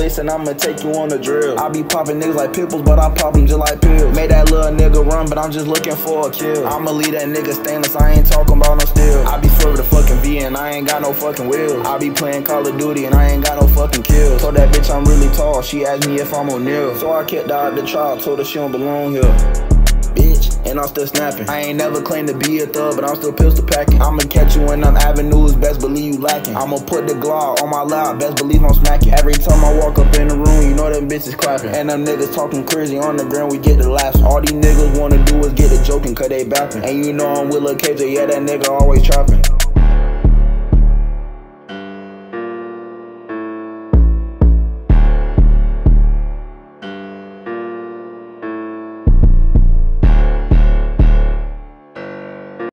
blitz and I'ma take you on a drill. I be popping niggas like pimples, but I pop them just like pills. Made that little nigga run, but I'm just looking for a kill. I'ma leave that nigga stainless, I ain't talking about no steel. I be swerving the fucking V and I ain't got no fucking wheels. I be playing Call of Duty and I ain't got no fucking kills. Told that bitch I'm really tall, she asked me if I'm O'Neal. So I kept her out the trial, told her she don't belong here. Bitch, and I'm still snapping. I ain't never claimed to be a thug, but I'm still pistol packing. I'ma catch you in them avenues, best believe you lacking. I'ma put the Glock on my lap, best believe I'm smacking. Every time I walk up in the room, you know them bitches clapping. And them niggas talking crazy on the ground, we get the laughs. All these niggas wanna do is get the joking, cause they bapping. And you know I'm with Lil KJ, yeah, that nigga always trapping.